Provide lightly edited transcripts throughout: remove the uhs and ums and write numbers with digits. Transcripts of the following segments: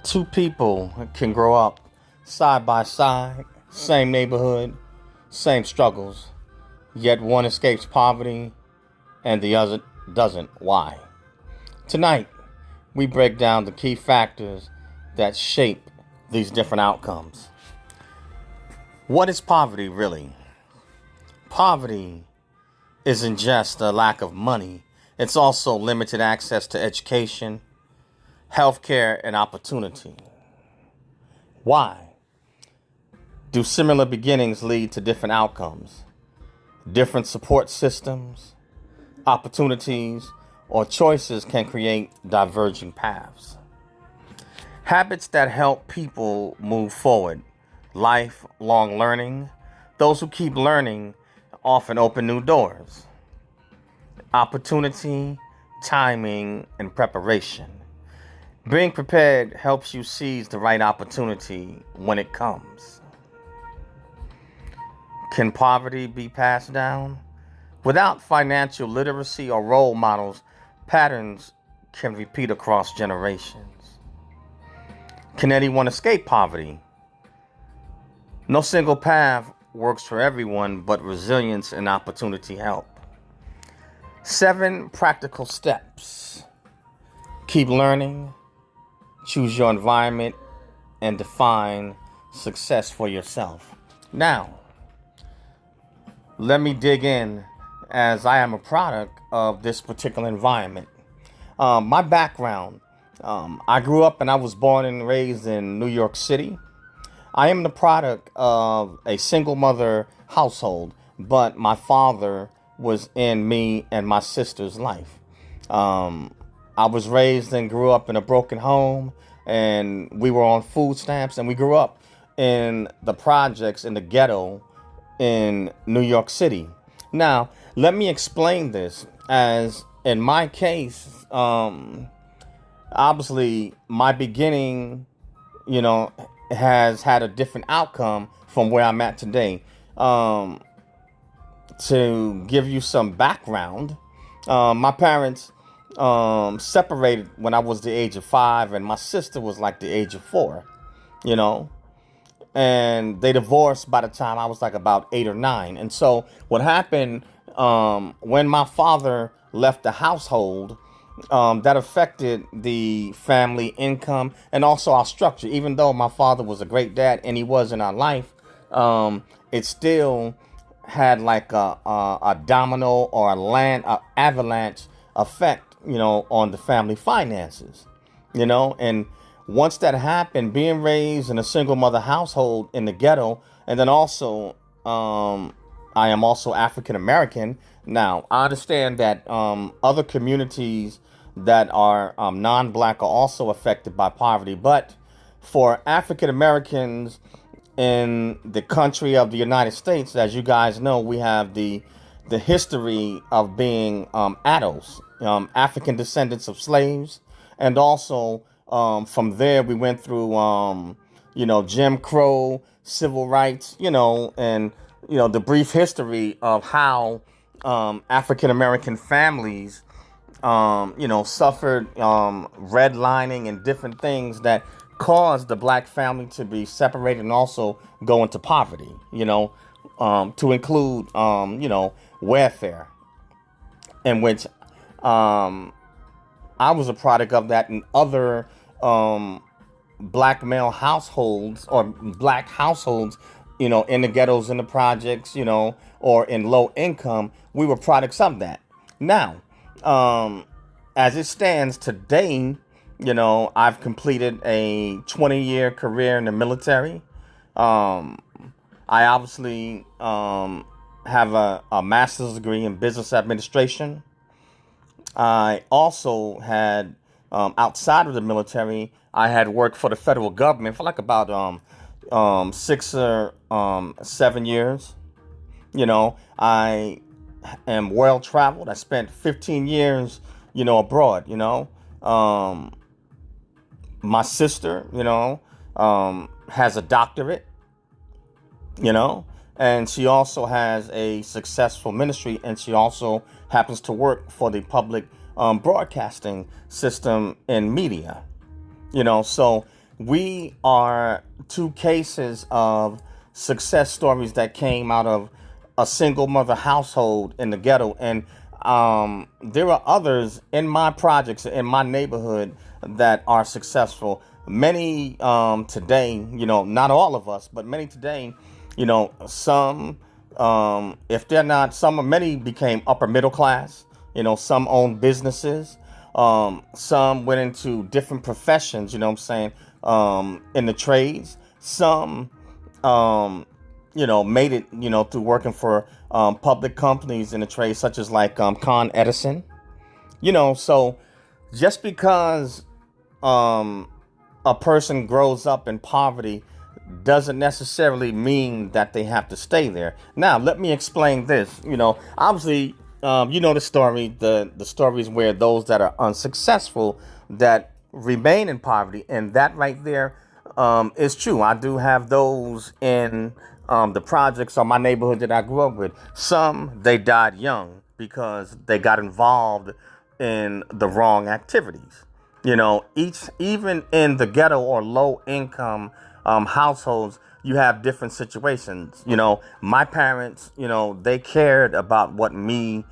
Two people can grow up side by side, same neighborhood, same struggles, yet one escapes poverty and the other doesn't. Why? Tonight, we break down the key factors that shape these different outcomes. What is poverty really? Poverty isn't just a lack of money, it's also limited access to education, healthcare, and opportunity. Why? Do similar beginnings lead to different outcomes? Different support systems, opportunities, or choices can create diverging paths. Habits that help people move forward, lifelong learning. Those who keep learning often open new doors. Opportunity, timing, and preparation. Being prepared helps you seize the right opportunity when it comes. Can poverty be passed down? Without financial literacy or role models, patterns can repeat across generations. Can anyone escape poverty? No single path works for everyone, but resilience and opportunity help. 7 practical steps. Keep learning, choose your environment, and define success for yourself. Now, let me dig in, as I am a product of this particular environment. My background, I grew up and I was born and raised in New York City. I am the product of a single mother household, but my father was in me and my sister's life. I was raised and grew up in a broken home, and we were on food stamps, and we grew up in the projects in the ghetto in New York City. Now, let me explain this, as in my case, obviously my beginning, has had a different outcome from where I'm at today. To give you some background, my parents separated when I was the age of 5, and my sister was like the age of 4, and they divorced by the time I was like about 8 or 9. And so what happened, when my father left the household, that affected the family income and also our structure. Even though my father was a great dad and he was in our life, it still had like a domino or a avalanche effect, on the family finances, and once that happened, being raised in a single mother household in the ghetto, and then also, I am also African American. Now, I understand that other communities that are non-black are also affected by poverty, but for African Americans in the country of the United States, as you guys know, we have the history of being adults, African descendants of slaves, and also from there we went through Jim Crow, civil rights, and the brief history of how African American families suffered redlining and different things that caused the black family to be separated and also go into poverty, to include, welfare, in which I was a product of that, and other black male households or black households, in the ghettos, in the projects, or in low income, we were products of that. Now, as it stands today, I've completed a 20-year career in the military. I obviously have a master's degree in business administration. I also had, outside of the military, I had worked for the federal government for like about 6 or 7 years. I am well traveled. I spent 15 years, abroad. My sister, has a doctorate, and she also has a successful ministry, and she also happens to work for the public broadcasting system in media. So we are two cases of success stories that came out of a single mother household in the ghetto. And there are others in my projects, in my neighborhood, that are successful. Many today, not all of us, but many today, some, if they're not, many became upper middle class. Some own businesses. Some went into different professions, in the trades. Some, made it, through working for public companies in the trade, such as like Con Edison. So just because a person grows up in poverty doesn't necessarily mean that they have to stay there. Now, let me explain this. Obviously, the story. The stories where those that are unsuccessful that remain in poverty, and that right there is true. I do have those in the projects or my neighborhood that I grew up with. Some, they died young because they got involved in the wrong activities. Even in the ghetto or low income households, you have different situations. My parents, they cared about what me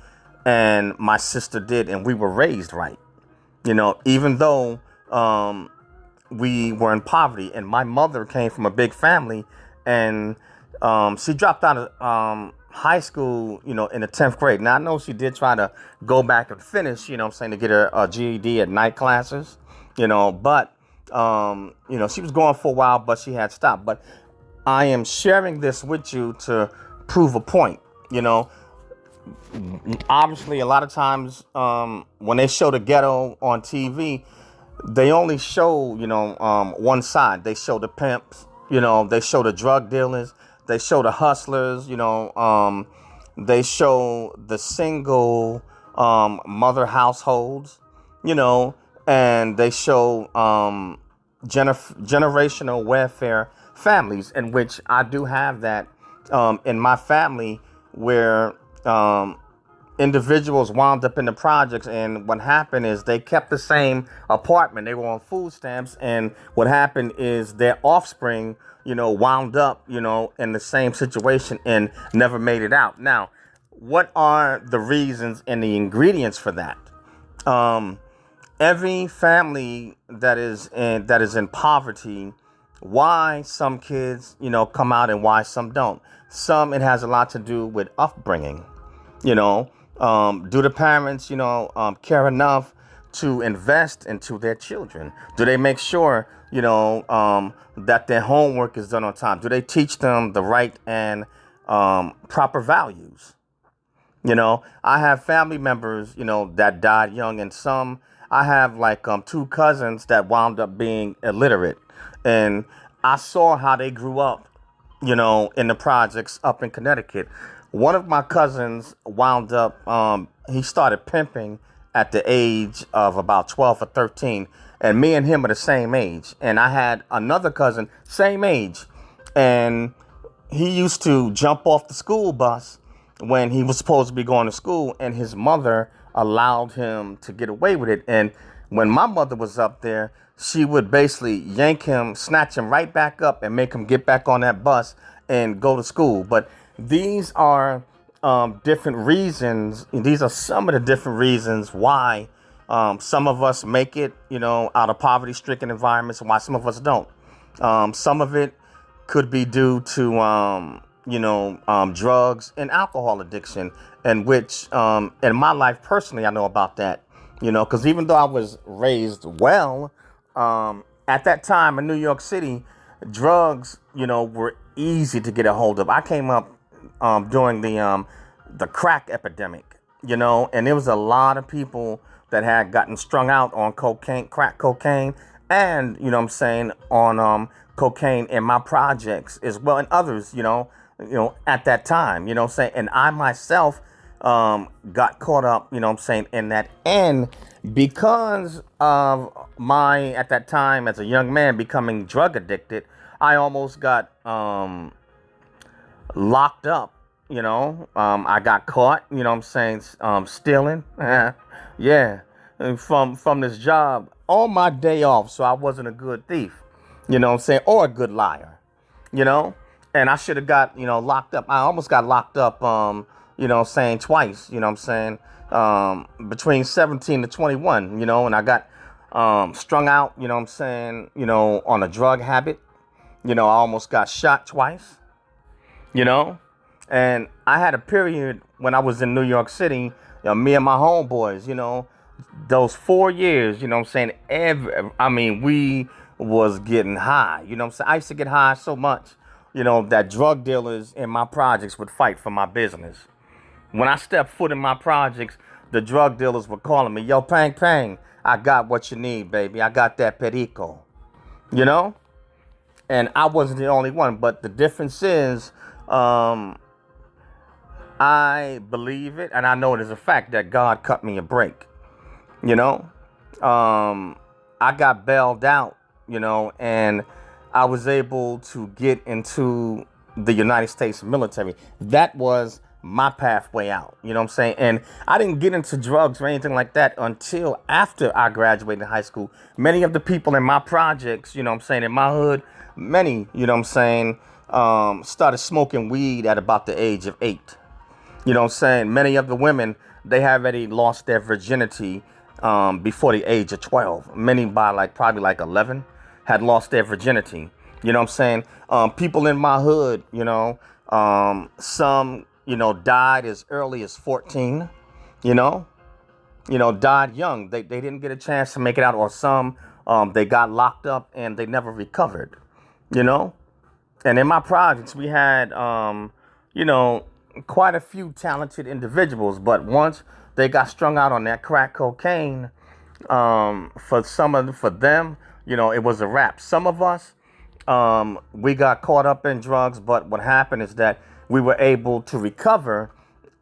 and my sister did, and we were raised right. Even though we were in poverty, and my mother came from a big family, and she dropped out of high school, in the 10th grade. Now, I know she did try to go back and finish, to get her GED at night classes, but, she was going for a while, but she had stopped. But I am sharing this with you to prove a point. Obviously, a lot of times when they show the ghetto on TV, they only show, one side. They show the pimps, they show the drug dealers, they show the hustlers, they show the single mother households, and they show generational welfare families, in which I do have that in my family, where individuals wound up in the projects, and what happened is they kept the same apartment. They were on food stamps, and what happened is their offspring, wound up, in the same situation and never made it out. Now, what are the reasons and the ingredients for that? Every family that is in poverty, why some kids, come out and why some don't. Some, it has a lot to do with upbringing. Do the parents, care enough to invest into their children? Do they make sure, that their homework is done on time? Do they teach them the right and proper values? I have family members, that died young, and some, I have like two cousins that wound up being illiterate, and I saw how they grew up, in the projects up in Connecticut. One of my cousins wound up, he started pimping at the age of about 12 or 13. And me and him are the same age. And I had another cousin, same age. And he used to jump off the school bus when he was supposed to be going to school. And his mother allowed him to get away with it. And when my mother was up there, she would basically yank him, snatch him right back up and make him get back on that bus and go to school. But these are different reasons. These are some of the different reasons why some of us make it, out of poverty-stricken environments, and why some of us don't. Some of it could be due to, drugs and alcohol addiction, and which in my life personally, I know about that, because even though I was raised well, at that time in New York City, drugs, were easy to get a hold of. I came up during the crack epidemic, and there was a lot of people that had gotten strung out on crack cocaine, and, on cocaine in my projects as well, and others, at that time, and I myself got caught up, in that. And because of my, at that time as a young man, becoming drug addicted, I almost got locked up. I got caught, stealing. Yeah. From this job on my day off. So I wasn't a good thief. you know what I'm saying, or a good liar, you know, and I should have got, locked up. I almost got locked up, saying twice, you know what I'm saying, between 17 to 21, and I got strung out, you know what I'm saying, on a drug habit. I almost got shot twice, and I had a period when I was in New York City, me and my homeboys, those 4 years, you know what I'm saying, we was getting high, you know what I'm saying. I used to get high so much, that drug dealers in my projects would fight for my business. When I stepped foot in my projects, the drug dealers were calling me, yo, Pang Pang, I got what you need, baby. I got that perico, and I wasn't the only one. But the difference is, I believe it, and I know it is a fact that God cut me a break, I got bailed out, and I was able to get into the United States military. That was my pathway out, you know what I'm saying? And I didn't get into drugs or anything like that until after I graduated high school. Many of the people in my projects, you know what I'm saying, in my hood, many, you know what I'm saying, started smoking weed at about the age of 8. You know what I'm saying? Many of the women, they have already lost their virginity before the age of 12. Many by probably 11 had lost their virginity. You know what I'm saying? People in my hood, some, died as early as 14, died young. They didn't get a chance to make it out, or some, they got locked up and they never recovered, And in my projects, we had, quite a few talented individuals, but once they got strung out on that crack cocaine, for them, it was a wrap. Some of us, we got caught up in drugs, but what happened is that we were able to recover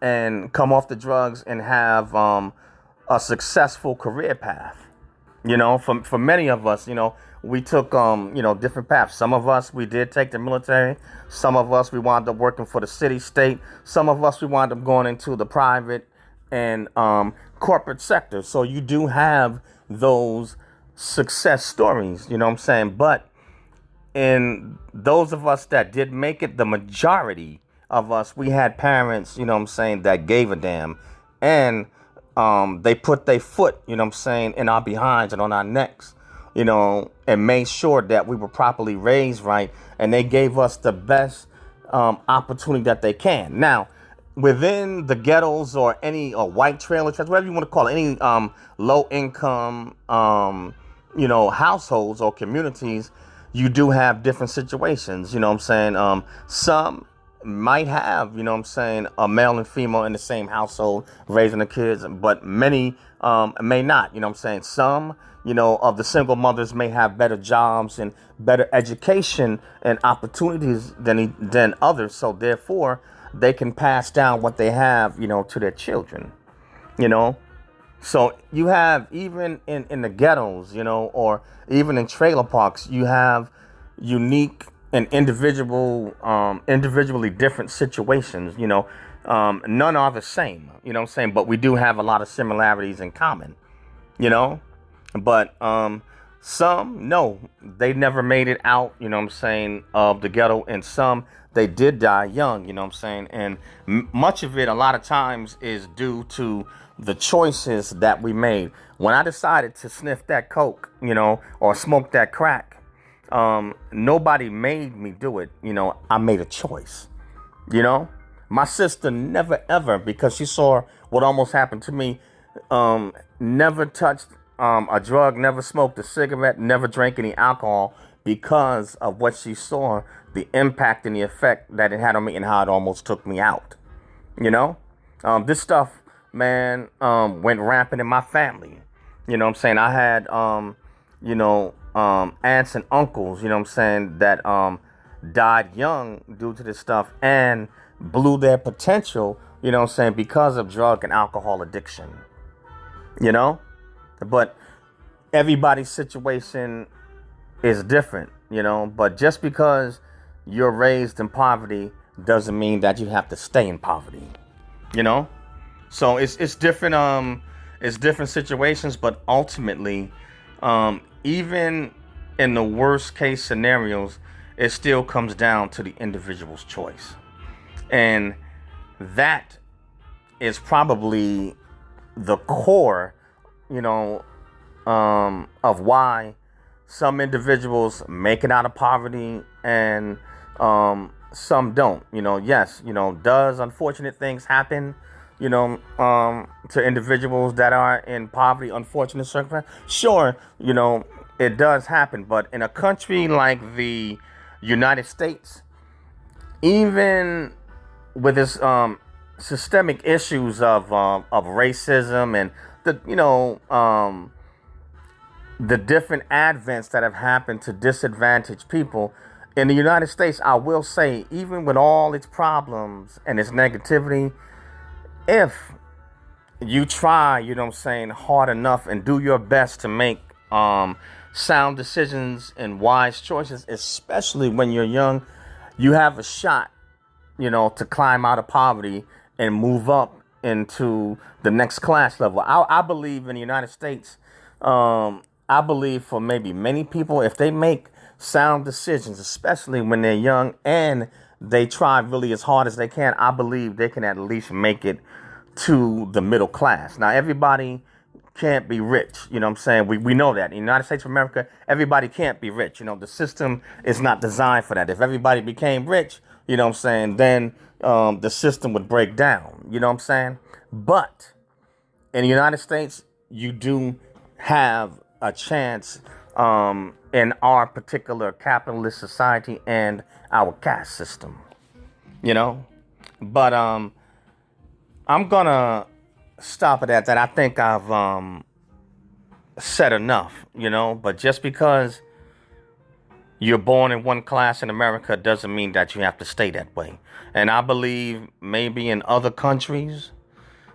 and come off the drugs and have a successful career path. For many of us, we took, different paths. Some of us, we did take the military. Some of us, we wound up working for the city, state. Some of us, we wound up going into the private and corporate sector. So you do have those success stories, you know what I'm saying? But in those of us that did make it, the majority of us, we had parents, you know what I'm saying, that gave a damn. And they put their foot, you know what I'm saying, in our behinds and on our necks, and made sure that we were properly raised right. And they gave us the best opportunity that they can. Now, within the ghettos or any white trailer tracks, whatever you want to call it, any low income, households or communities, you do have different situations, you know what I'm saying? Some might have, a male and female in the same household raising the kids, but many may not, you know what I'm saying? Some, of the single mothers may have better jobs and better education and opportunities than others. So therefore, they can pass down what they have, to their children, So you have, even in the ghettos, or even in trailer parks, you have unique and individually different situations, none are the same, you know what I'm saying? But we do have a lot of similarities in common, but some, no, they never made it out, you know what I'm saying, of the ghetto, and some, they did die young, you know what I'm saying? And much of it, a lot of times, is due to the choices that we made. When I decided to sniff that coke, or smoke that crack, nobody made me do it. I made a choice. My sister never ever, because she saw what almost happened to me, never touched a drug, never smoked a cigarette, never drank any alcohol, because of what she saw, the impact and the effect that it had on me and how it almost took me out. This stuff, man, went rampant in my family. You know what I'm saying? I had, aunts and uncles, you know what I'm saying, that died young due to this stuff and blew their potential, you know what I'm saying, because of drug and alcohol addiction. But everybody's situation is different, but just because you're raised in poverty doesn't mean that you have to stay in poverty, So it's different situations, but ultimately, even in the worst case scenarios, it still comes down to the individual's choice. And that is probably the core, of why some individuals make it out of poverty and some don't. Yes, does unfortunate things happen, to individuals that are in poverty, unfortunate circumstances? Sure, it does happen. But in a country like the United States, even with its systemic issues of racism and the different advents that have happened to disadvantaged people in the United States, I will say, even with all its problems and its negativity, if you try, hard enough and do your best to make sound decisions and wise choices, especially when you're young, you have a shot, to climb out of poverty and move up into the next class level. I believe in the United States, I believe for maybe many people, if they make sound decisions, especially when they're young and they try really as hard as they can, I believe they can at least make it to the middle class. Now, everybody can't be rich. We know that. In the United States of America, everybody can't be rich. The system is not designed for that. If everybody became rich, then the system would break down. But in the United States, you do have a chance in our particular capitalist society and our caste system. But I'm gonna stop it at that. I think I've said enough, but just because you're born in one class in America doesn't mean that you have to stay that way. And I believe maybe in other countries,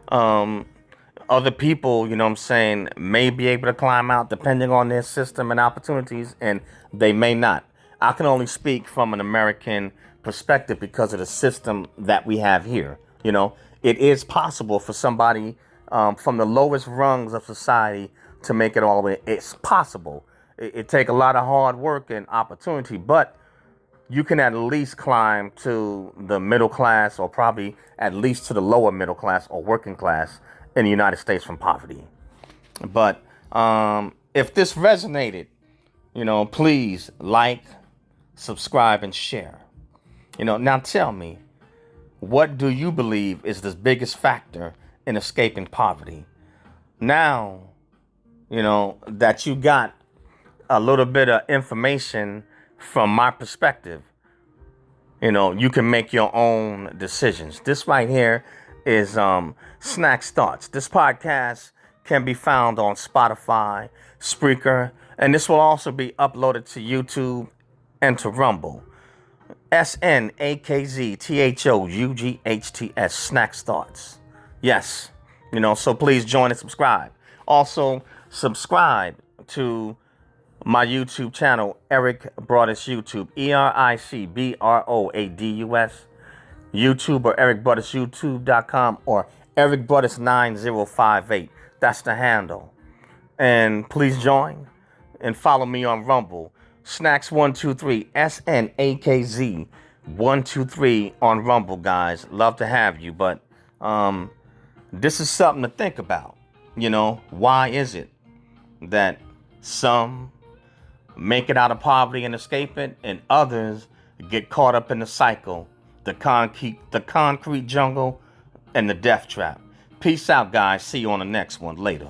other people, may be able to climb out depending on their system and opportunities, and they may not. I can only speak from an American perspective because of the system that we have here. It is possible for somebody from the lowest rungs of society to make it all the way. It's possible. It takes a lot of hard work and opportunity, but you can at least climb to the middle class, or probably at least to the lower middle class or working class in the United States from poverty. But if this resonated, please like, subscribe, and share. Now tell me, what do you believe is the biggest factor in escaping poverty? Now, that you got a little bit of information from my perspective, you can make your own decisions. This right here is Snakz Thoughts. This podcast can be found on Spotify, Spreaker, and this will also be uploaded to YouTube and to Rumble. SNAKZTHOUGHTS, Snakz Thoughts. Yes, so please join and subscribe. Also, subscribe to my YouTube channel, Eric Broadus YouTube, ERICBROADUS, YouTube, or ericbroadusyoutube.com, or ericbroadus9058. That's the handle. And please join and follow me on Rumble. Snakz123, SNAKZ123 on Rumble, guys. Love to have you, but this is something to think about. Why is it that some make it out of poverty and escape it, and others get caught up in the cycle, the concrete jungle, and the death trap? Peace out, guys. See you on the next one later.